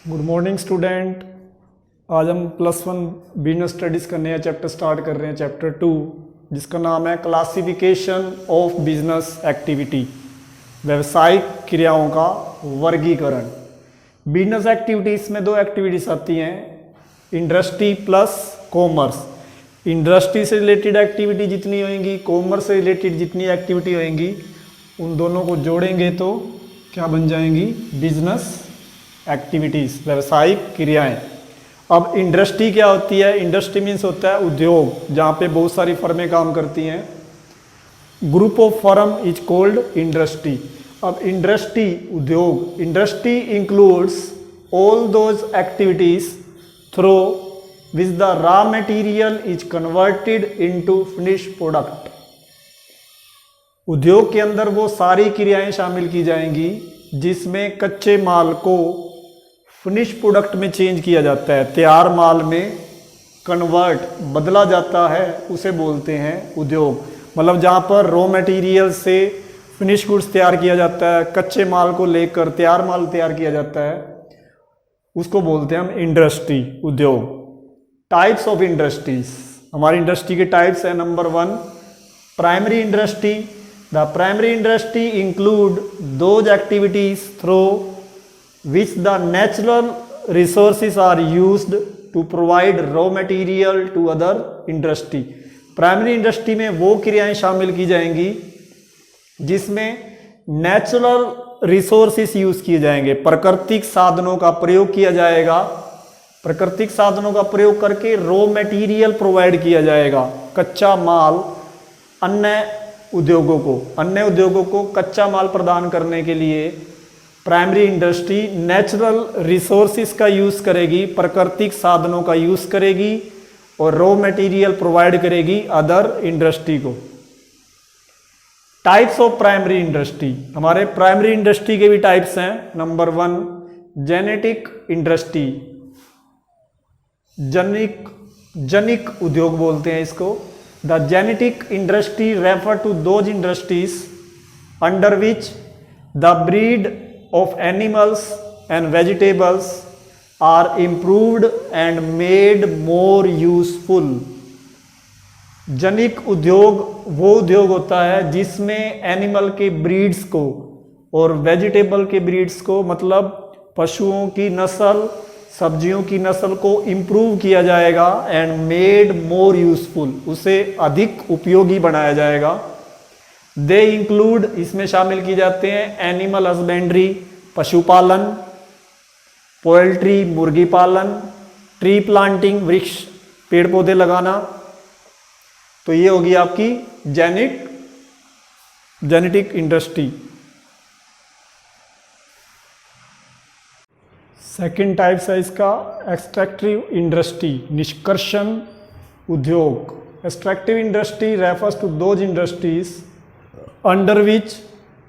Good morning student. आज हम +1 business studies का नया चैप्टर स्टार्ट कर रहे हैं, चैप्टर 2, जिसका नाम है क्लासिफिकेशन ऑफ बिजनेस एक्टिविटी, व्यवसायिक क्रियाओं का वर्गीकरण। बिजनेस एक्टिविटीज़ में दो एक्टिविटीज़ आती हैं, इंडस्ट्री प्लस कॉमर्स। इंडस्ट्री से रिलेटेड एक्टिविटी जितनी होंगी, कॉमर्स से रिलेटेड जितनी एक्टिविटी होंगी, उन दोनों को जोड़ेंगे तो क्या बन जाएंगी? बिजनेस एक्टिविटीज़, व्यवसायिक क्रियाएं। अब इंडस्ट्री क्या होती है? इंडस्ट्री मीन्स होता है उद्योग, जहाँ पे बहुत सारी फर्में काम करती हैं। Group of firm is called industry. अब इंडस्ट्री उद्योग, industry includes all those activities through which the raw material is converted into finish product. उद्योग के अंदर वो सारी क्रियाएं शामिल की जाएंगी जिसमें कच्चे माल को फिनिश प्रोडक्ट में चेंज किया जाता है, तैयार माल में कन्वर्ट बदला जाता है, उसे बोलते हैं उद्योग। मतलब जहाँ पर रॉ मटेरियल से फिनिश गुड्स तैयार किया जाता है, कच्चे माल को लेकर तैयार माल तैयार किया जाता है, उसको बोलते हैं हम इंडस्ट्री, उद्योग। टाइप्स ऑफ इंडस्ट्रीज, हमारी इंडस्ट्री के टाइप्स हैं। Number 1, primary industry. The primary industry include those activities through which the natural resources are used to provide raw material to other industry। Primary industry में वो क्रियाएं शामिल की जाएंगी जिसमें नेचुरल रिसोर्सेस यूज किए जाएंगे, प्राकृतिक साधनों का प्रयोग किया जाएगा। प्राकृतिक साधनों का प्रयोग करके रॉ मटेरियल प्रोवाइड किया जाएगा, कच्चा माल अन्य उद्योगों को कच्चा माल प्रदान करने के लिए प्राइमरी इंडस्ट्री नेचुरल रिसोर्सेस का यूज़ करेगी, प्राकृतिक साधनों का यूज़ करेगी और रॉ मटेरियल प्रोवाइड करेगी अदर इंडस्ट्री को। टाइप्स ऑफ प्राइमरी इंडस्ट्री, हमारे प्राइमरी इंडस्ट्री के भी टाइप्स हैं। नंबर 1, जेनेटिक इंडस्ट्री, जनिक उद्योग बोलते हैं इसको। The genetic industry refer to those industries under which the breed of animals and vegetables are improved and made more useful। जनिक उद्योग वो उद्योग होता है जिसमें एनिमल के ब्रीड्स को और वेजिटेबल के ब्रीड्स को, मतलब पशुओं की नस्ल, सब्जियों की नस्ल को इम्प्रूव किया जाएगा एंड मेड मोर यूजफुल, उसे अधिक उपयोगी बनाया जाएगा। दे इंक्लूड, इसमें शामिल की जाते हैं एनिमल हस्बेंड्री, पशुपालन, पोल्ट्री, मुर्गी पालन, ट्री प्लांटिंग, वृक्ष पेड़ पौधे लगाना। तो ये होगी आपकी जेनेटिक इंडस्ट्री। सेकेंड टाइप्स है इसका एक्सट्रैक्टिव इंडस्ट्री, निष्कर्षण उद्योग। Extractive industry refers to those industries under which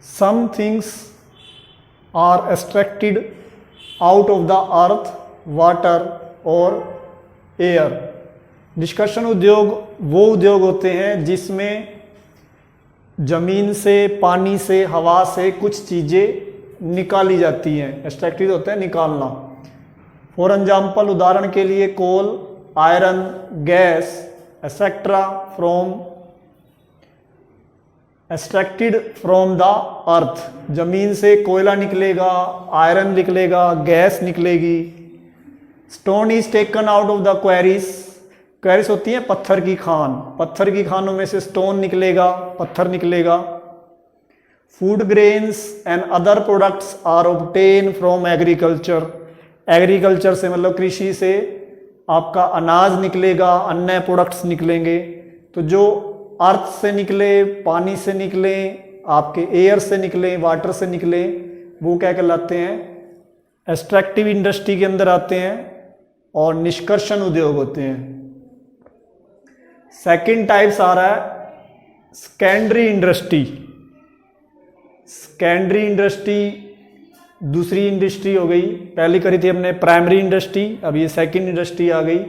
some things are extracted out of the earth, water or air। निष्कर्षण उद्योग वो उद्योग होते हैं जिसमें जमीन से, पानी से, हवा से कुछ चीज़ें निकाली जाती हैं। एक्सट्रैक्टेड होता है निकालना। फॉर एग्जाम्पल, उदाहरण के लिए coal, iron, gas etcetera from extracted from the earth. जमीन से कोयला निकलेगा, आयरन निकलेगा, गैस निकलेगी। Stone is taken out of the quarries. Quarries होती है पत्थर की खान, पत्थर की खानों में से स्टोन निकलेगा, पत्थर निकलेगा। Food grains and other products are obtain from agriculture. Agriculture से मतलब कृषि से आपका अनाज निकलेगा, अन्य प्रोडक्ट्स निकलेंगे। तो जो अर्थ से निकले, पानी से निकले, आपके एयर से निकले, वाटर से निकले, वो क्या कहलाते हैं? एक्सट्रैक्टिव इंडस्ट्री के अंदर आते हैं और निष्कर्षण उद्योग होते हैं। सेकंड टाइप्स आ रहा है सेकेंडरी इंडस्ट्री। सेकेंडरी इंडस्ट्री दूसरी इंडस्ट्री हो गई, पहले करी थी हमने प्राइमरी इंडस्ट्री, अब ये सेकंड इंडस्ट्री आ गई,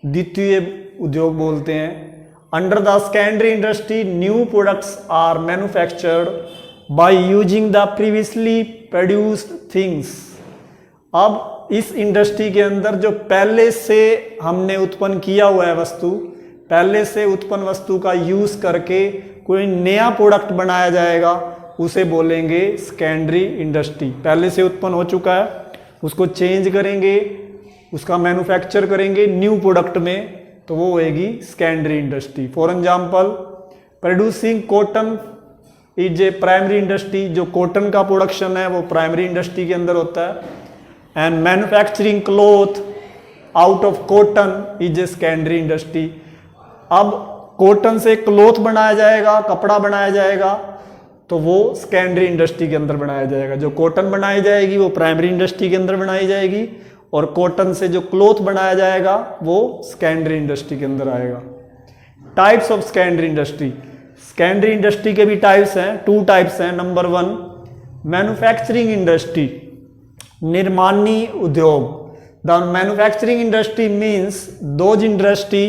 द्वितीय उद्योग बोलते हैं। Under the secondary industry, new products are manufactured by using the previously produced things। अब इस इंडस्ट्री के अंदर जो पहले से हमने उत्पन्न किया हुआ है वस्तु, पहले से उत्पन्न वस्तु का यूज करके कोई नया प्रोडक्ट बनाया जाएगा, उसे बोलेंगे सेकेंडरी इंडस्ट्री। पहले से उत्पन्न हो चुका है, उसको चेंज करेंगे, उसका मैन्युफैक्चर करेंगे न्यू प्रोडक्ट में, तो वो होएगी secondary industry. For example, producing cotton is a primary industry. जो कॉटन का प्रोडक्शन है वो प्राइमरी इंडस्ट्री के अंदर होता है। And manufacturing cloth out of cotton is a secondary industry. अब कॉटन से क्लॉथ बनाया जाएगा, कपड़ा बनाया जाएगा, तो वो सेकेंडरी इंडस्ट्री के अंदर बनाया जाएगा। जो कॉटन बनाई जाएगी वो प्राइमरी इंडस्ट्री के अंदर बनाई जाएगी, और कॉटन से जो क्लॉथ बनाया जाएगा वो सेकेंडरी इंडस्ट्री के अंदर आएगा। Types of secondary industry. Secondary industry के भी टाइप्स हैं, 2 टाइप्स हैं। नंबर 1 मैन्युफैक्चरिंग इंडस्ट्री, निर्माणी उद्योग। The manufacturing industry means those industry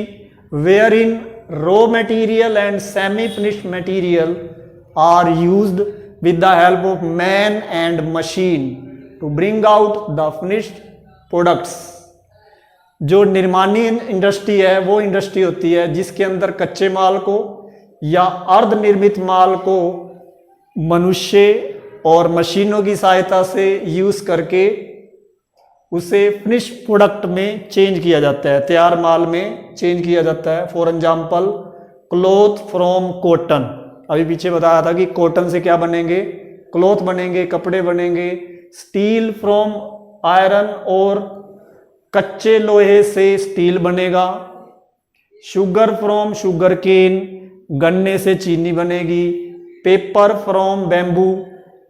where in raw material and semi finished material are used with the help of man and machine to bring out the finished products. जो निर्माणी industry है वो industry होती है जिसके अंदर कच्चे माल को या अर्धनिर्मित माल को मनुष्य और मशीनों की सहायता से यूज करके उसे फिनिश प्रोडक्ट में चेंज किया जाता है, तैयार माल में चेंज किया जाता है। For example, cloth from cotton. अभी पीछे बताया था कि कॉटन से क्या बनेंगे, क्लॉथ बनेंगे, कपड़े बनेंगे। स्टील फ्रॉम आयरन, और कच्चे लोहे से स्टील बनेगा। शुगर फ्रॉम शुगर केन, गन्ने से चीनी बनेगी। पेपर फ्रॉम बैम्बू,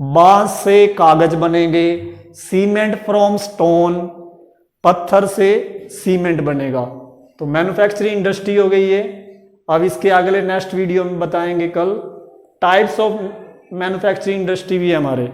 बांस से कागज बनेंगे। सीमेंट फ्रॉम स्टोन, पत्थर से सीमेंट बनेगा। तो मैन्युफैक्चरिंग इंडस्ट्री हो गई है। अब इसके अगले नेक्स्ट वीडियो में बताएंगे कल। टाइप्स ऑफ मैन्युफैक्चरिंग इंडस्ट्री भी है हमारे।